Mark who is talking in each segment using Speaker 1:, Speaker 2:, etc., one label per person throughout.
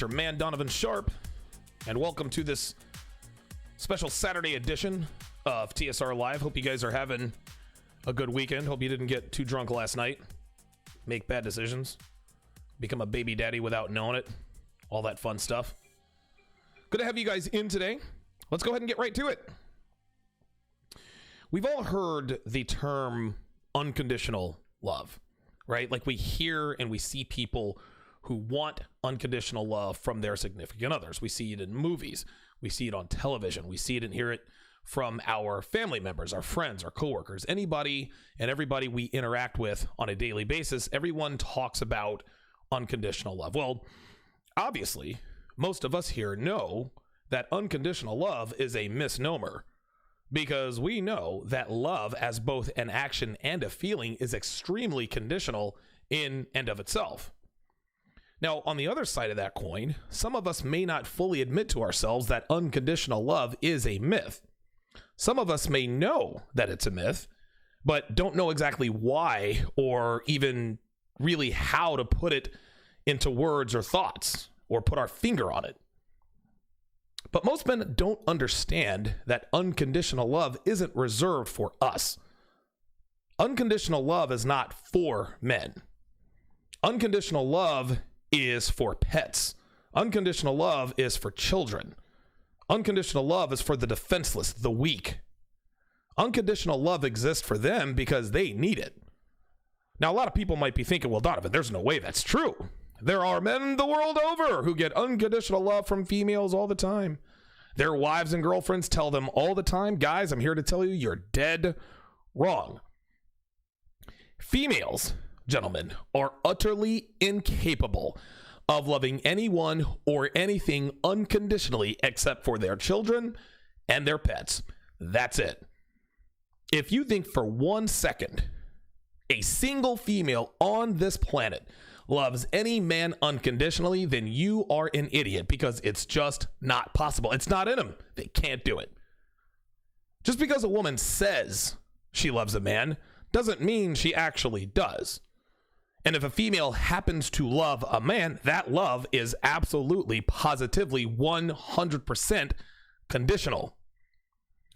Speaker 1: your man, Donovan Sharpe, and welcome to this special Saturday edition of TSR Live. Hope you guys are having a good weekend. Hope you didn't get too drunk last night, make bad decisions, become a baby daddy without knowing it, all that fun stuff. Good to have you guys in today. Let's go ahead and get right to it. We've all heard the term unconditional love, right? Like we hear and we see people who want unconditional love from their significant others. We see it in movies. We see it on television. We see it and hear it from our family members, our friends, our coworkers, anybody and everybody we interact with on a daily basis. Everyone talks about unconditional love. Well, obviously, most of us here know that unconditional love is a misnomer, because we know that love as both an action and a feeling is extremely conditional in and of itself. Now, on the other side of that coin, some of us may not fully admit to ourselves that unconditional love is a myth. Some of us may know that it's a myth, but don't know exactly why or even really how to put it into words or thoughts or put our finger on it. But most men don't understand that unconditional love isn't reserved for us. Unconditional love is not for men. Unconditional love is for pets. Unconditional love is for children. Unconditional love is for the defenseless, the weak. Unconditional love exists for them because they need it. Now, a lot of people might be thinking, well, Donovan, there's no way that's true. There are men the world over who get unconditional love from females all the time. Their wives and girlfriends tell them all the time, guys, I'm here to tell you, you're dead wrong. Females, gentlemen, are utterly incapable of loving anyone or anything unconditionally except for their children and their pets. That's it. If you think for 1 second a single female on this planet loves any man unconditionally, then you are an idiot, because it's just not possible. It's not in them. They can't do it. Just because a woman says she loves a man doesn't mean she actually does. And if a female happens to love a man, that love is absolutely, positively, 100% conditional.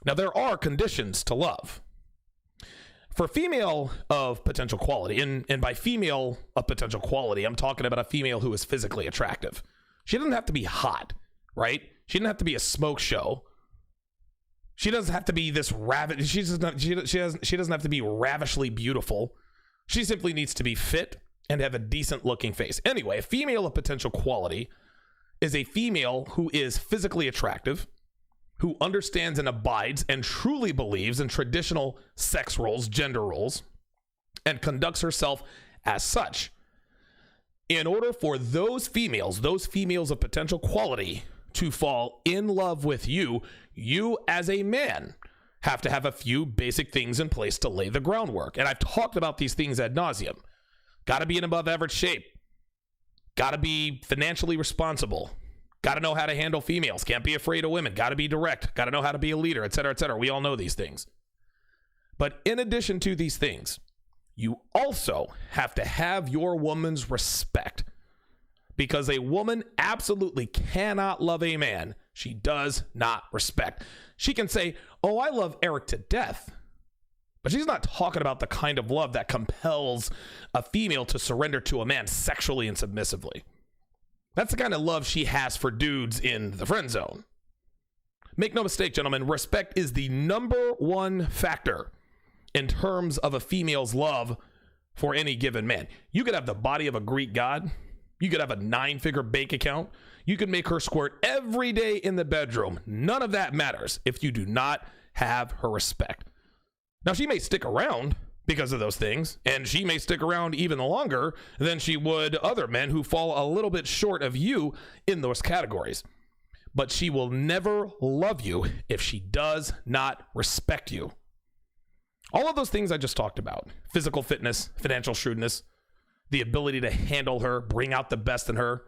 Speaker 1: Now, there are conditions to love. For a female of potential quality, and by female of potential quality, I'm talking about a female who is physically attractive. She doesn't have to be hot, right? She doesn't have to be a smoke show. She doesn't have to be this she doesn't have to be ravishly beautiful. She simply needs to be fit and have a decent looking face. Anyway, a female of potential quality is a female who is physically attractive, who understands and abides and truly believes in traditional sex roles, gender roles, and conducts herself as such. In order for those females of potential quality to fall in love with you, you as a man have to have a few basic things in place to lay the groundwork. And I've talked about these things ad nauseum. Got to be in above average shape. Got to be financially responsible. Got to know how to handle females. Can't be afraid of women. Got to be direct. Got to know how to be a leader, etc., etc. We all know these things. But in addition to these things, you also have to have your woman's respect. Because a woman absolutely cannot love a man she does not respect. She can say, oh, I love Eric to death. But she's not talking about the kind of love that compels a female to surrender to a man sexually and submissively. That's the kind of love she has for dudes in the friend zone. Make no mistake, gentlemen, respect is the number one factor in terms of a female's love for any given man. You could have the body of a Greek god. You could have a 9-figure bank account. You could make her squirt every day in the bedroom. None of that matters if you do not have her respect. Now, she may stick around because of those things, and she may stick around even longer than she would other men who fall a little bit short of you in those categories. But she will never love you if she does not respect you. All of those things I just talked about, physical fitness, financial shrewdness, the ability to handle her, bring out the best in her,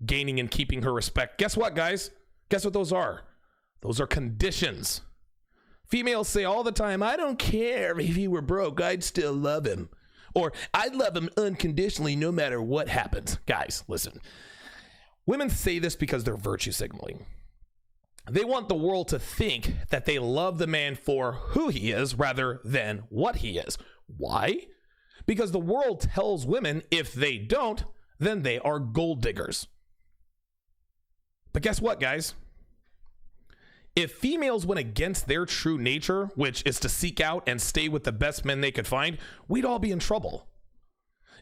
Speaker 1: gaining and keeping her respect. Guess what, guys? Guess what those are? Those are conditions. Females say all the time, I don't care if he were broke, I'd still love him. Or I'd love him unconditionally no matter what happens. Guys, listen. Women say this because they're virtue signaling. They want the world to think that they love the man for who he is rather than what he is. Why? Because the world tells women if they don't, then they are gold diggers. But guess what, guys? If females went against their true nature, which is to seek out and stay with the best men they could find, we'd all be in trouble.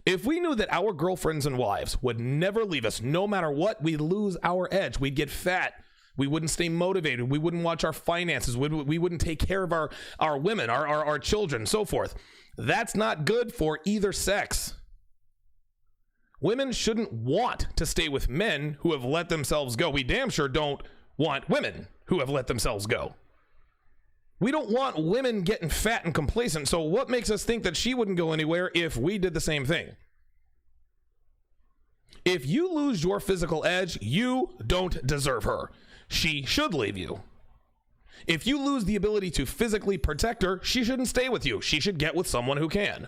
Speaker 1: If we knew that our girlfriends and wives would never leave us no matter what, we'd lose our edge. We'd get fat. We wouldn't stay motivated. We wouldn't watch our finances. We wouldn't take care of our women, our children, so forth. That's not good for either sex. Women shouldn't want to stay with men who have let themselves go. We damn sure don't want women who have let themselves go. We don't want women getting fat and complacent. So what makes us think that she wouldn't go anywhere if we did the same thing? If you lose your physical edge, you don't deserve her. She should leave you. If you lose the ability to physically protect her, she shouldn't stay with you. She should get with someone who can.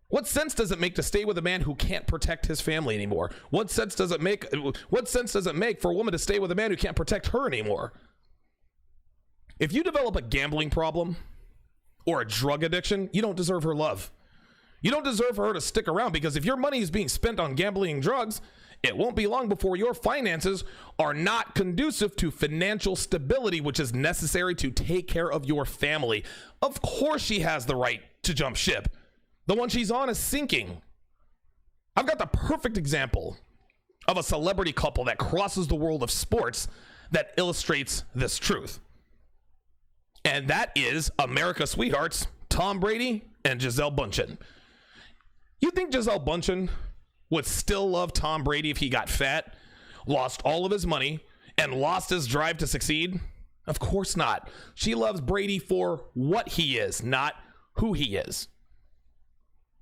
Speaker 1: What sense does it make to stay with a man who can't protect his family anymore? What sense does it make for a woman to stay with a man who can't protect her anymore? If you develop a gambling problem or a drug addiction, you don't deserve her love. You don't deserve her to stick around, because if your money is being spent on gambling and drugs, it won't be long before your finances are not conducive to financial stability, which is necessary to take care of your family. Of course she has the right to jump ship. The one she's on is sinking. I've got the perfect example of a celebrity couple that crosses the world of sports that illustrates this truth. And that is America's sweethearts, Tom Brady and Gisele Bündchen. You think Gisele Bündchen would still love Tom Brady if he got fat, lost all of his money, and lost his drive to succeed? Of course not. She loves Brady for what he is, not who he is.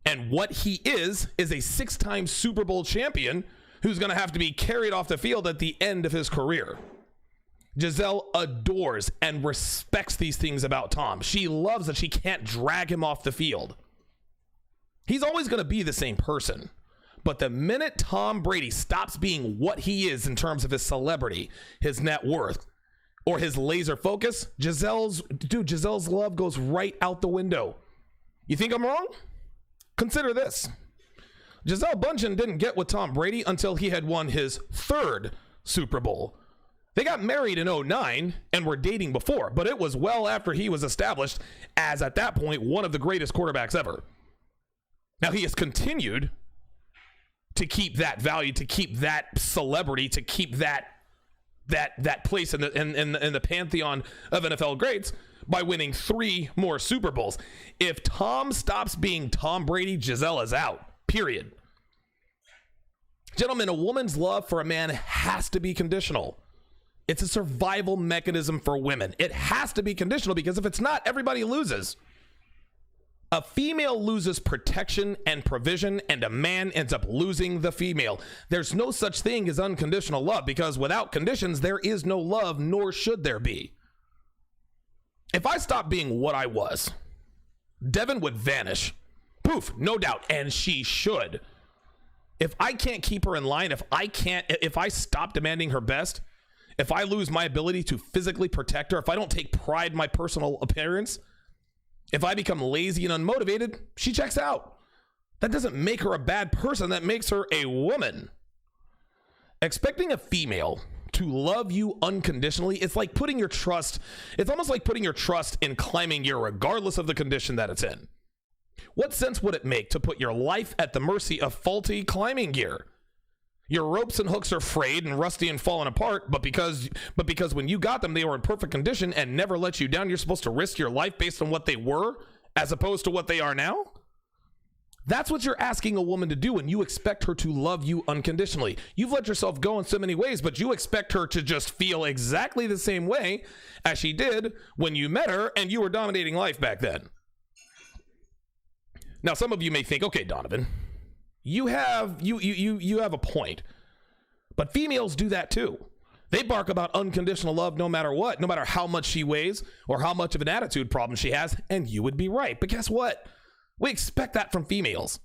Speaker 1: And what he is a 6-time Super Bowl champion who's going to have to be carried off the field at the end of his career. Gisele adores and respects these things about Tom. She loves that she can't drag him off the field. He's always going to be the same person. But the minute Tom Brady stops being what he is in terms of his celebrity, his net worth, or his laser focus, Gisele's love goes right out the window. You think I'm wrong? Consider this. Gisele Bündchen didn't get with Tom Brady until he had won his 3rd Super Bowl. They got married in 2009 and were dating before, but it was well after he was established as, at that point, one of the greatest quarterbacks ever. Now, he has continued to keep that value, to keep that celebrity, to keep that place in the pantheon of NFL greats by winning 3 more Super Bowls. If Tom stops being Tom Brady, Gisele is out. Period. Gentlemen, a woman's love for a man has to be conditional. It's a survival mechanism for women. It has to be conditional, because if it's not, everybody loses. A female loses protection and provision, and a man ends up losing the female. There's no such thing as unconditional love, because without conditions, there is no love, nor should there be. If I stopped being what I was, Devin would vanish. Poof, no doubt, and she should. If I can't keep her in line, if I stop demanding her best, if I lose my ability to physically protect her, if I don't take pride in my personal appearance, if I become lazy and unmotivated, she checks out. That doesn't make her a bad person. That makes her a woman. Expecting a female to love you unconditionally, it's almost like putting your trust in climbing gear regardless of the condition that it's in. What sense would it make to put your life at the mercy of faulty climbing gear? Your ropes and hooks are frayed and rusty and falling apart, but because when you got them, they were in perfect condition and never let you down. You're supposed to risk your life based on what they were as opposed to what they are now? That's what you're asking a woman to do when you expect her to love you unconditionally. You've let yourself go in so many ways, but you expect her to just feel exactly the same way as she did when you met her and you were dominating life back then. Now, some of you may think, okay, Donovan, you have a point, but females do that too. They bark about unconditional love no matter what, no matter how much she weighs or how much of an attitude problem she has, and you would be right. But guess what? We expect that from females.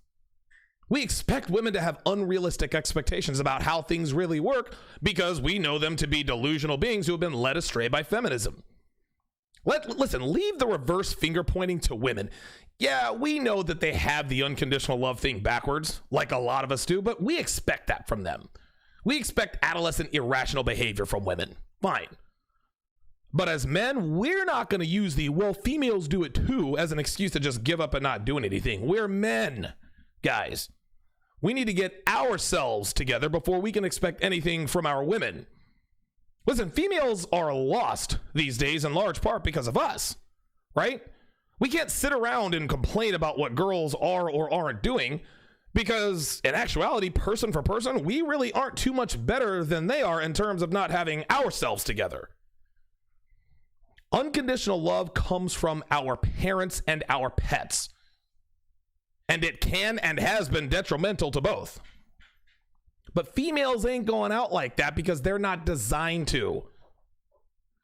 Speaker 1: We expect women to have unrealistic expectations about how things really work because we know them to be delusional beings who have been led astray by feminism. Listen, leave the reverse finger pointing to women. Yeah, we know that they have the unconditional love thing backwards, like a lot of us do, but we expect that from them. We expect adolescent irrational behavior from women. Fine. But as men, we're not going to use the, well, females do it too, as an excuse to just give up and not doing anything. We're men, guys. We need to get ourselves together before we can expect anything from our women. Listen, females are lost these days in large part because of us, right? We can't sit around and complain about what girls are or aren't doing because in actuality, person for person, we really aren't too much better than they are in terms of not having ourselves together. Unconditional love comes from our parents and our pets. And it can and has been detrimental to both. But females ain't going out like that because they're not designed to.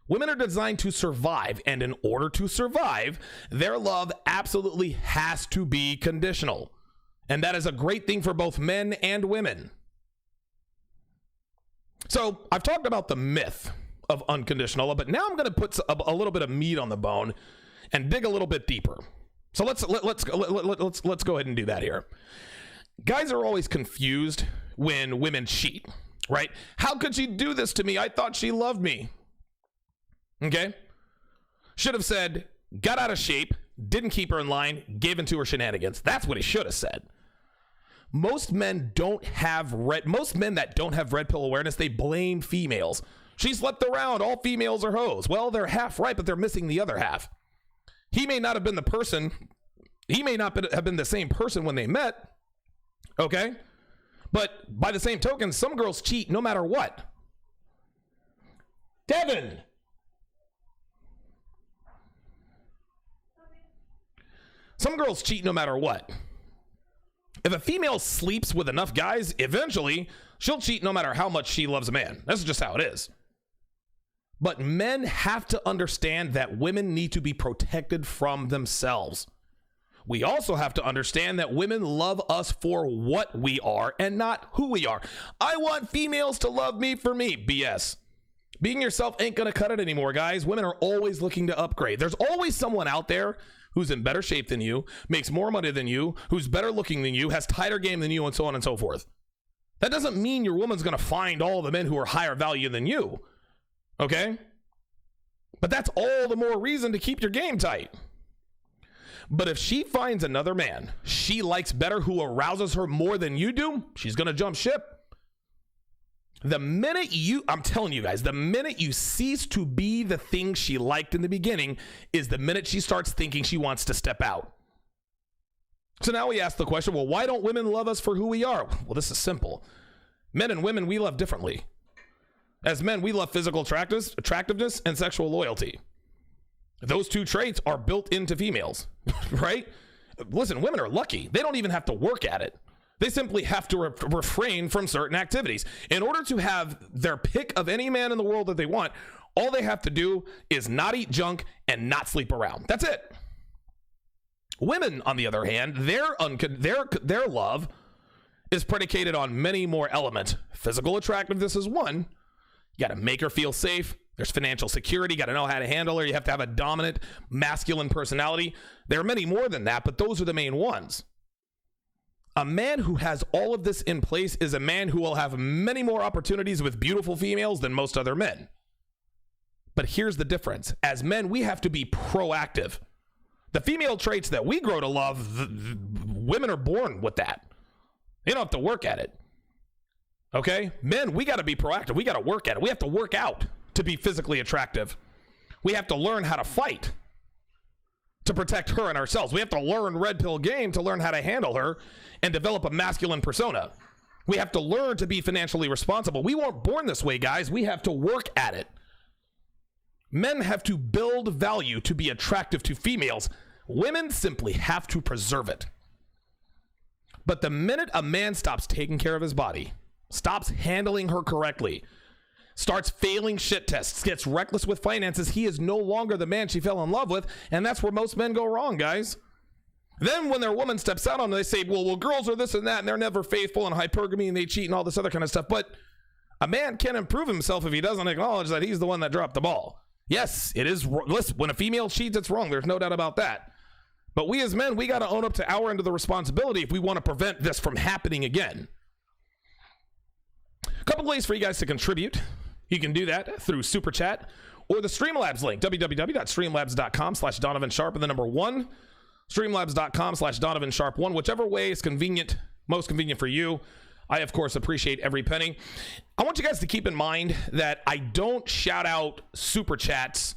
Speaker 1: Women are designed to survive, and in order to survive, their love absolutely has to be conditional. And that is a great thing for both men and women. So I've talked about the myth of unconditional love, but now I'm going to put a little bit of meat on the bone and dig a little bit deeper. So let's go ahead and do that here. Guys are always confused when women cheat, right? How could she do this to me? I thought she loved me. Okay? Should have said, got out of shape, didn't keep her in line, gave into her shenanigans. That's what he should have said. Most men that don't have red pill awareness, they blame females. She slept around, all females are hoes. Well, they're half right, but they're missing the other half. He may not have been have been the same person when they met, okay? But by the same token, some girls cheat no matter what. Devin! Some girls cheat no matter what. If a female sleeps with enough guys, eventually she'll cheat no matter how much she loves a man. That's just how it is. But men have to understand that women need to be protected from themselves. We also have to understand that women love us for what we are and not who we are. I want females to love me for me. BS. Being yourself ain't gonna cut it anymore, guys. Women are always looking to upgrade. There's always someone out there who's in better shape than you, makes more money than you, who's better looking than you, has tighter game than you, and so on and so forth. That doesn't mean your woman's gonna find all the men who are higher value than you. Okay? But that's all the more reason to keep your game tight. But if she finds another man she likes better who arouses her more than you do, she's going to jump ship. I'm telling you guys, the minute you cease to be the thing she liked in the beginning is the minute she starts thinking she wants to step out. So now we ask the question, well, why don't women love us for who we are? Well, this is simple. Men and women, we love differently. As men, we love physical attractiveness and sexual loyalty. Those two traits are built into females, right? Listen, women are lucky. They don't even have to work at it. They simply have to refrain from certain activities. In order to have their pick of any man in the world that they want, all they have to do is not eat junk and not sleep around. That's it. Women, on the other hand, their love is predicated on many more elements. Physical attractiveness is one. You got to make her feel safe. There's financial security. You got to know how to handle her. You have to have a dominant masculine personality. There are many more than that, but those are the main ones. A man who has all of this in place is a man who will have many more opportunities with beautiful females than most other men. But here's the difference. As men, we have to be proactive. The female traits that we grow to love, women are born with that. They don't have to work at it. Okay? Men, we got to be proactive. We got to work at it. We have to work out to be physically attractive. We have to learn how to fight to protect her and ourselves. We have to learn red pill game to learn how to handle her and develop a masculine persona. We have to learn to be financially responsible. We weren't born this way, guys. We have to work at it. Men have to build value to be attractive to females. Women simply have to preserve it. But the minute a man stops taking care of his body, stops handling her correctly, starts failing shit tests, gets reckless with finances, he is no longer the man she fell in love with, and that's where most men go wrong, guys. Then when their woman steps out on them, they say, well, girls are this and that, and they're never faithful and hypergamy and they cheat and all this other kind of stuff. But a man can't improve himself if he doesn't acknowledge that he's the one that dropped the ball. Yes, it is. Listen, when a female cheats, it's wrong. There's no doubt about that. But we as men, we got to own up to our end of the responsibility if we want to prevent this from happening again. A couple ways for you guys to contribute. You can do that through Super Chat or the Streamlabs link, www.streamlabs.com/Donovan Sharpe and the number 1. Streamlabs.com/Donovan Sharpe 1. Whichever way is convenient, most convenient for you. I, of course, appreciate every penny. I want you guys to keep in mind that I don't shout out Super Chats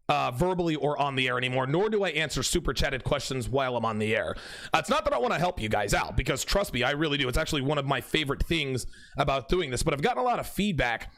Speaker 1: verbally or on the air anymore, nor do I answer Super Chatted questions while I'm on the air. It's not that I want to help you guys out, because trust me, I really do. It's actually one of my favorite things about doing this, but I've gotten a lot of feedback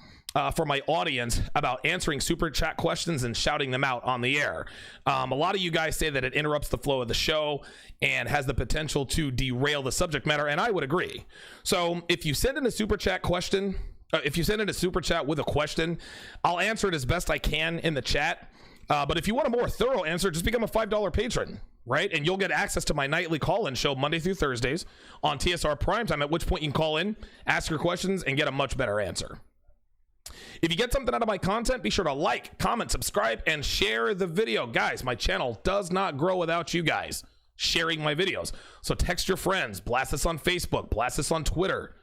Speaker 1: for my audience about answering Super Chat questions and shouting them out on the air. A lot of you guys say that it interrupts the flow of the show and has the potential to derail the subject matter, and I would agree. So if you send in a Super Chat question, if you send in a Super Chat with a question, I'll answer it as best I can in the chat. But if you want a more thorough answer, just become a $5 patron, right? And you'll get access to my nightly call-in show Monday through Thursdays on TSR Primetime, at which point you can call in, ask your questions, and get a much better answer. If you get something out of my content, be sure to like, comment, subscribe, and share the video. Guys, my channel does not grow without you guys sharing my videos. So text your friends, blast this on Facebook, blast this on Twitter,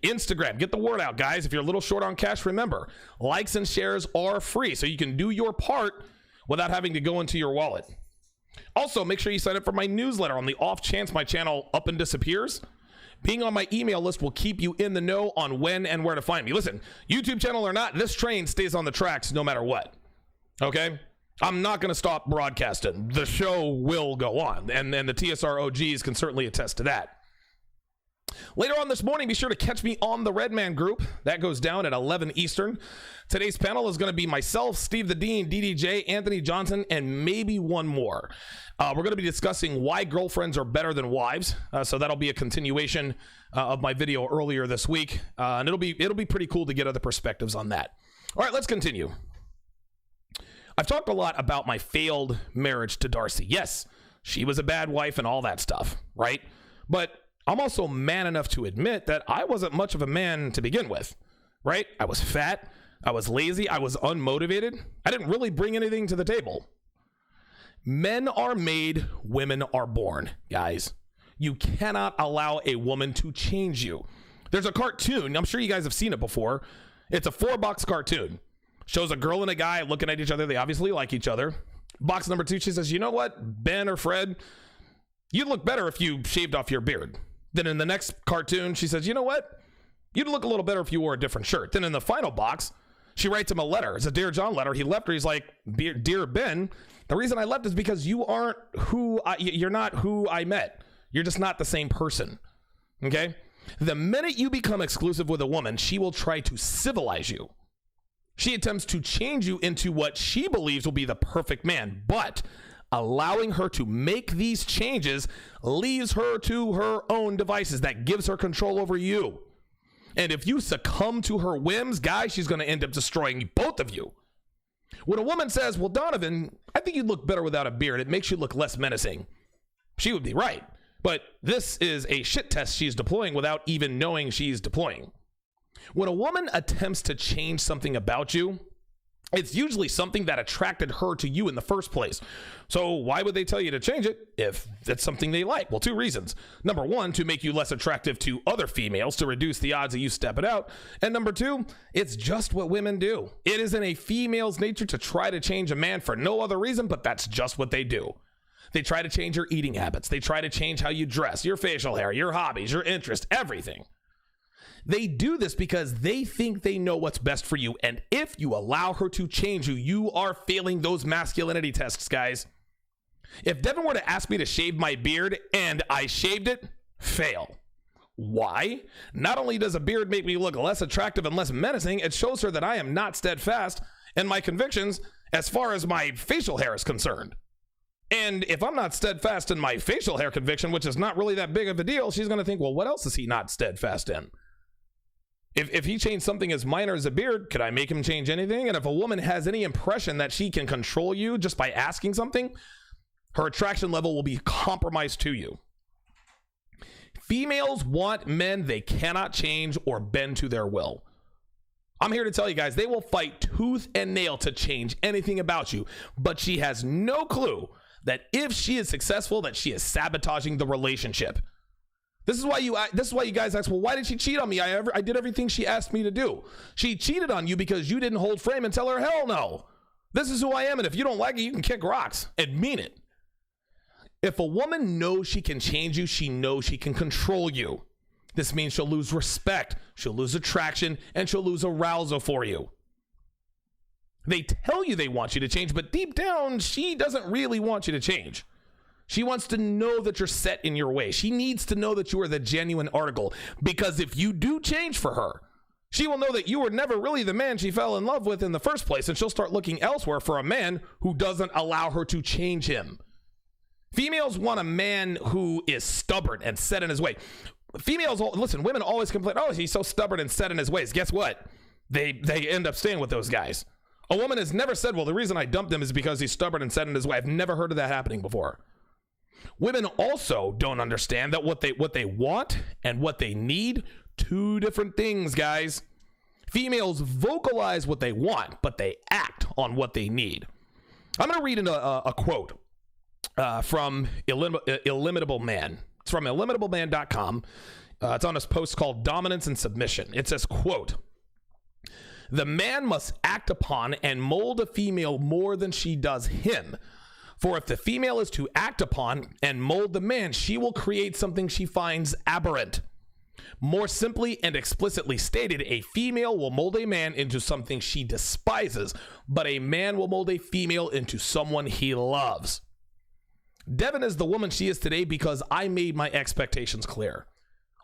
Speaker 1: Instagram, get the word out, guys. If you're a little short on cash, remember, likes and shares are free, so you can do your part without having to go into your wallet. Also, make sure you sign up for my newsletter on the off chance my channel up and disappears. Being on my email list will keep you in the know on when and where to find me. Listen, YouTube channel or not, this train stays on the tracks no matter what. Okay? I'm not going to stop broadcasting. The show will go on, and the TSR OGs can certainly attest to that. Later on this morning, be sure to catch me on the Red Man group. That goes down at 11 Eastern. Today's panel is going to be myself, Steve the Dean, DDJ, Anthony Johnson, and maybe one more. We're going to be discussing why girlfriends are better than wives. So that'll be a continuation of my video earlier this week. And it'll be pretty cool to get other perspectives on that. All right, let's continue. I've talked a lot about my failed marriage to Darcy. Yes, she was a bad wife and all that stuff, right? But I'm also man enough to admit that I wasn't much of a man to begin with, right? I was fat, I was lazy, I was unmotivated. I didn't really bring anything to the table. Men are made, women are born, guys. You cannot allow a woman to change you. There's a cartoon, I'm sure you guys have seen it before. It's a 4-box cartoon. Shows a girl and a guy looking at each other. They obviously like each other. Box number 2, she says, you know what, Ben or Fred, you'd look better if you shaved off your beard. Then in the next cartoon, she says, you know what? You'd look a little better if you wore a different shirt. Then in the final box, she writes him a letter. It's a Dear John letter. He left her. He's like, Dear Ben, the reason I left is because you're not who I met. You're just not the same person. Okay? The minute you become exclusive with a woman, she will try to civilize you. She attempts to change you into what she believes will be the perfect man. But allowing her to make these changes leaves her to her own devices. That gives her control over you. And if you succumb to her whims, guys, she's going to end up destroying both of you. When a woman says, well, Donovan, I think you'd look better without a beard. It makes you look less menacing. She would be right. But this is a shit test she's deploying without even knowing she's deploying. When a woman attempts to change something about you, it's usually something that attracted her to you in the first place. So why would they tell you to change it if it's something they like? Well, 2 reasons. Number 1, to make you less attractive to other females, to reduce the odds of you stepping out. And number 2, it's just what women do. It is in a female's nature to try to change a man for no other reason, but that's just what they do. They try to change your eating habits. They try to change how you dress, your facial hair, your hobbies, your interests, everything. They do this because they think they know what's best for you. And if you allow her to change you, you are failing those masculinity tests, guys. If Devin were to ask me to shave my beard and I shaved it, fail. Why? Not only does a beard make me look less attractive and less menacing, it shows her that I am not steadfast in my convictions as far as my facial hair is concerned. And if I'm not steadfast in my facial hair conviction, which is not really that big of a deal, she's going to think, well, what else is he not steadfast in? If he changed something as minor as a beard, could I make him change anything? And if a woman has any impression that she can control you just by asking something, Her attraction level will be compromised to you. Females want men they cannot change or bend to their will. I'm here to tell you guys, they will fight tooth and nail to change anything about you, but she has no clue that if she is successful, that she is sabotaging the relationship. This is why you guys ask, well, why did she cheat on me? I did everything she asked me to do. She cheated on you because you didn't hold frame and tell her, hell no. This is who I am, and if you don't like it, you can kick rocks and mean it. If a woman knows she can change you, she knows she can control you. This means she'll lose respect, she'll lose attraction, and she'll lose arousal for you. They tell you they want you to change, but deep down, she doesn't really want you to change. She wants to know that you're set in your way. She needs to know that you are the genuine article, because if you do change for her, she will know that you were never really the man she fell in love with in the first place, and she'll start looking elsewhere for a man who doesn't allow her to change him. Females want a man who is stubborn and set in his way. Females, listen, women always complain, oh, he's so stubborn and set in his ways. Guess what? They end up staying with those guys. A woman has never said, well, the reason I dumped him is because he's stubborn and set in his way. I've never heard of that happening before. Women also don't understand that what they want and what they need, two different things, guys. Females vocalize what they want, but they act on what they need. I'm going to read a quote from Illimitable Man. It's from illimitableman.com. It's on this post called Dominance and Submission. It says, quote, "The man must act upon and mold a female more than she does him. For if the female is to act upon and mold the man, she will create something she finds aberrant. More simply and explicitly stated, a female will mold a man into something she despises, but a man will mold a female into someone he loves. Devin is the woman she is today because I made my expectations clear.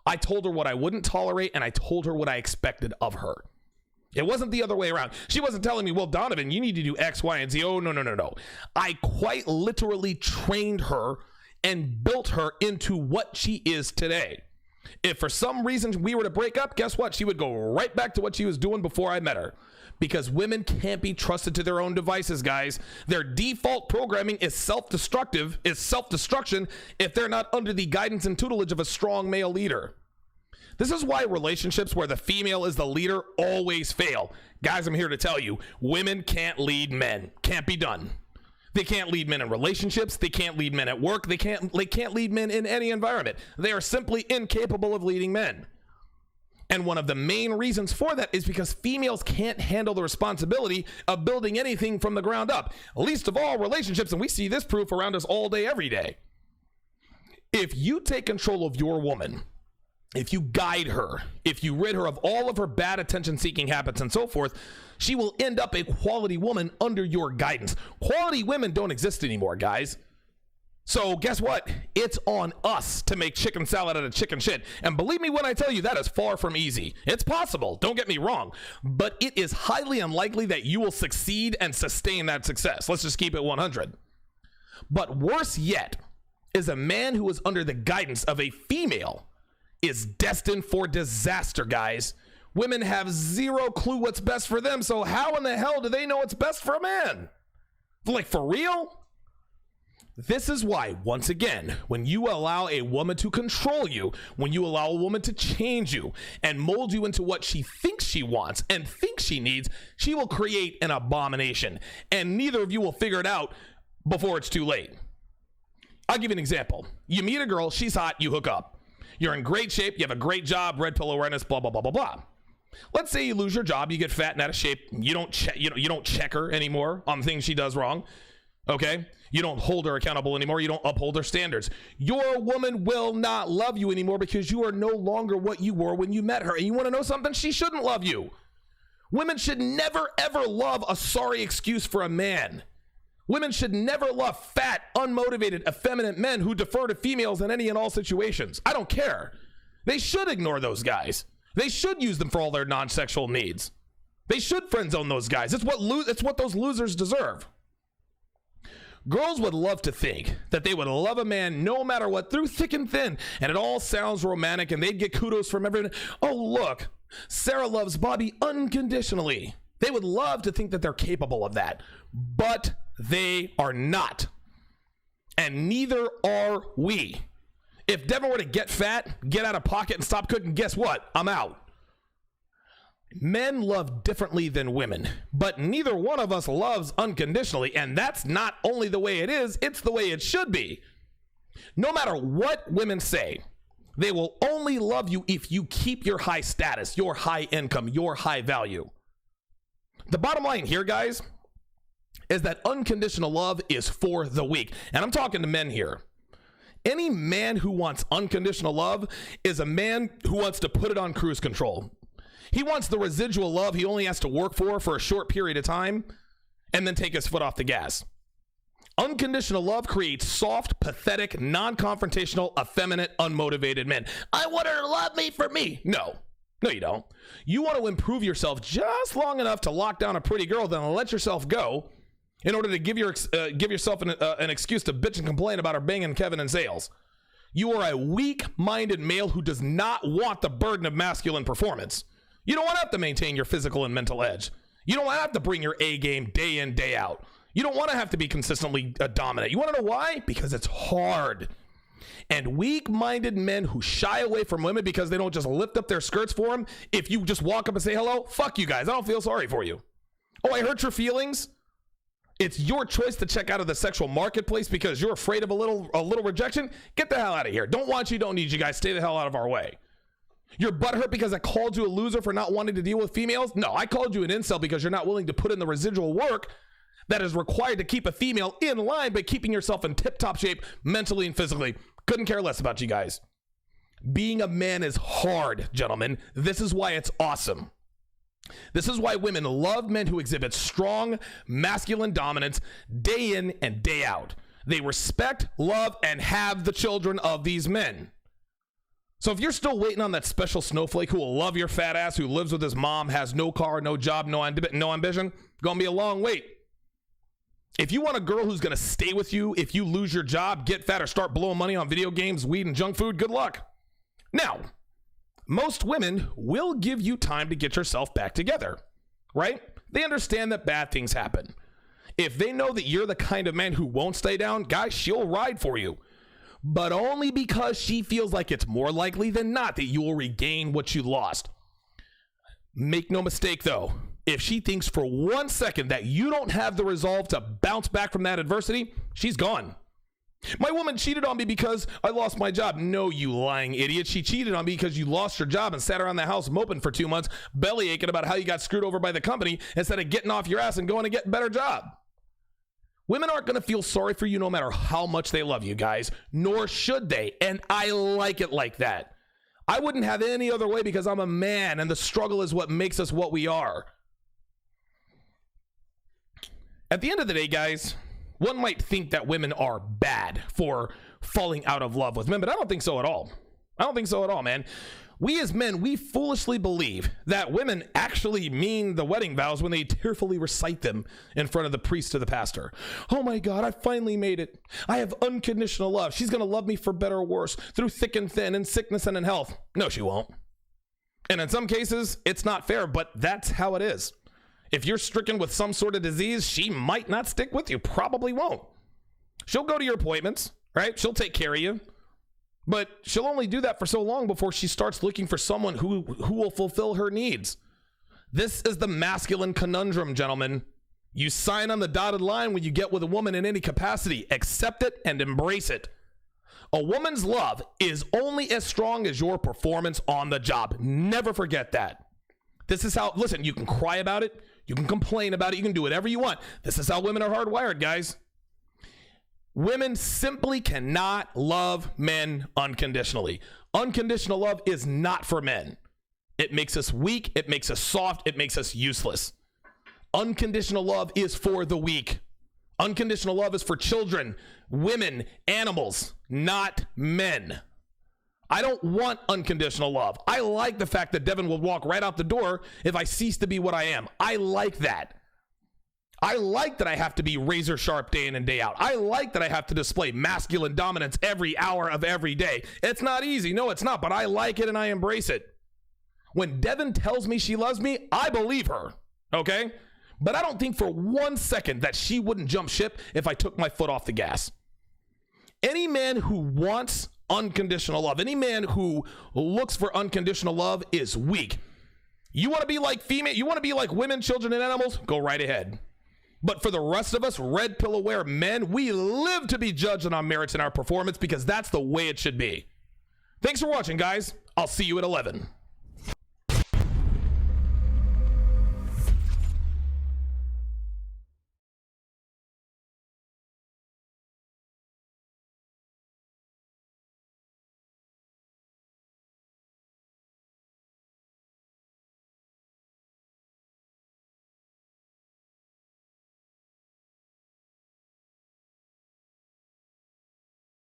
Speaker 1: I told her what I wouldn't tolerate, and I told her what I expected of her. It wasn't the other way around. She wasn't telling me, well, Donovan, you need to do X, Y, and Z. Oh, no. I quite literally trained her and built her into what she is today. If for some reason we were to break up, guess what? She would go right back to what she was doing before I met her. Because women can't be trusted to their own devices, guys. Their default programming is self-destruction if they're not under the guidance and tutelage of a strong male leader. This is why relationships where the female is the leader always fail. Guys, I'm here to tell you, women can't lead men. Can't be done. They can't lead men in relationships. They can't lead men at work. They can't lead men in any environment. They are simply incapable of leading men. And one of the main reasons for that is because females can't handle the responsibility of building anything from the ground up, least of all relationships. And we see this proof around us all day, every day. If you take control of your woman, if you guide her, if you rid her of all of her bad attention-seeking habits and so forth, she will end up a quality woman under your guidance. Quality women don't exist anymore, guys. So guess what? It's on us to make chicken salad out of chicken shit. And believe me when I tell you, that is far from easy. It's possible, don't get me wrong, but it is highly unlikely that you will succeed and sustain that success. Let's just keep it 100. But worse yet is a man who is under the guidance of a female is destined for disaster, guys. Women have zero clue what's best for them, so how in the hell do they know what's best for a man? Like, for real? This is why, once again, when you allow a woman to control you, when you allow a woman to change you and mold you into what she thinks she wants and thinks she needs, she will create an abomination, and neither of you will figure it out before it's too late. I'll give you an example. You meet a girl, she's hot, you hook up. You're in great shape, you have a great job, red pill awareness, blah, blah, blah, blah, blah. Let's say you lose your job, you get fat and out of shape, you don't check her anymore on things she does wrong, okay? You don't hold her accountable anymore, you don't uphold her standards. Your woman will not love you anymore because you are no longer what you were when you met her. And you want to know something? She shouldn't love you. Women should never, ever love a sorry excuse for a man. Women should never love fat, unmotivated, effeminate men who defer to females in any and all situations. I don't care. They should ignore those guys. They should use them for all their non-sexual needs. They should friend zone those guys. It's what those losers deserve. Girls would love to think that they would love a man no matter what, through thick and thin, and it all sounds romantic, and they'd get kudos from everyone. Oh, look, Sarah loves Bobby unconditionally. They would love to think that they're capable of that, but they are not. And neither are we. If Devin were to get fat, get out of pocket, and stop cooking, guess what? I'm out. Men love differently than women, but neither one of us loves unconditionally, and that's not only the way it is, it's the way it should be. No matter what women say, they will only love you if you keep your high status, your high income, your high value. The bottom line here, guys, is that unconditional love is for the weak. And I'm talking to men here. Any man who wants unconditional love is a man who wants to put it on cruise control. He wants the residual love he only has to work for a short period of time and then take his foot off the gas. Unconditional love creates soft, pathetic, non-confrontational, effeminate, unmotivated men. I want her to love me for me. No, you don't. You want to improve yourself just long enough to lock down a pretty girl, then let yourself go in order to give yourself an excuse to bitch and complain about her banging Kevin in sales. You are a weak-minded male who does not want the burden of masculine performance. You don't want to have to maintain your physical and mental edge. You don't want to have to bring your A game day in, day out. You don't want to have to be consistently dominant. You want to know why? Because it's hard. And weak-minded men who shy away from women because they don't just lift up their skirts for them, if you just walk up and say hello, fuck you guys. I don't feel sorry for you. Oh, I hurt your feelings? It's your choice to check out of the sexual marketplace because you're afraid of a little rejection? Get the hell out of here. Don't want you, don't need you guys. Stay the hell out of our way. You're butthurt because I called you a loser for not wanting to deal with females? No, I called you an incel because you're not willing to put in the residual work that is required to keep a female in line by keeping yourself in tip-top shape mentally and physically. Couldn't care less about you guys. Being a man is hard, gentlemen. This is why it's awesome. This is why women love men who exhibit strong masculine dominance day in and day out. They respect, love, and have the children of these men. So if you're still waiting on that special snowflake who will love your fat ass, who lives with his mom, has no car, no job, no ambition, gonna be a long wait. If you want a girl who's gonna stay with you if you lose your job, get fat, or start blowing money on video games, weed, and junk food, good luck. Now, most women will give you time to get yourself back together, right? They understand that bad things happen. If they know that you're the kind of man who won't stay down, guys, she'll ride for you. But only because she feels like it's more likely than not that you will regain what you lost. Make no mistake, though. If she thinks for 1 second that you don't have the resolve to bounce back from that adversity, she's gone. My woman cheated on me because I lost my job. No, you lying idiot. She cheated on me because you lost your job and sat around the house moping for 2 months, belly aching about how you got screwed over by the company instead of getting off your ass and going to get a better job. Women aren't going to feel sorry for you no matter how much they love you guys, nor should they. And I like it like that. I wouldn't have it any other way because I'm a man and the struggle is what makes us what we are. At the end of the day, guys, one might think that women are bad for falling out of love with men, but I don't think so at all. I don't think so at all, man. We as men, we foolishly believe that women actually mean the wedding vows when they tearfully recite them in front of the priest or the pastor. Oh my God, I finally made it. I have unconditional love. She's going to love me for better or worse, through thick and thin, in sickness and in health. No, she won't. And in some cases, it's not fair, but that's how it is. If you're stricken with some sort of disease, she might not stick with you, probably won't. She'll go to your appointments, right? She'll take care of you. But she'll only do that for so long before she starts looking for someone who will fulfill her needs. This is the masculine conundrum, gentlemen. You sign on the dotted line when you get with a woman in any capacity. Accept it and embrace it. A woman's love is only as strong as your performance on the job. Never forget that. This is how, listen, you can cry about it. You can complain about it. You can do whatever you want. This is how women are hardwired, guys. Women simply cannot love men unconditionally. Unconditional love is not for men. It makes us weak. It makes us soft. It makes us useless. Unconditional love is for the weak. Unconditional love is for children, women, animals, not men. I don't want unconditional love. I like the fact that Devin will walk right out the door if I cease to be what I am. I like that. I like that I have to be razor sharp day in and day out. I like that I have to display masculine dominance every hour of every day. It's not easy. No, it's not, but I like it and I embrace it. When Devin tells me she loves me, I believe her, okay? But I don't think for 1 second that she wouldn't jump ship if I took my foot off the gas. Any man who wants unconditional love, any man who looks for unconditional love is weak. You want to be like female, you want to be like women, children, and animals? Go right ahead. But for the rest of us, red pill aware men, we live to be judged on our merits and our performance because that's the way it should be. Thanks for watching, guys. I'll see you at 11.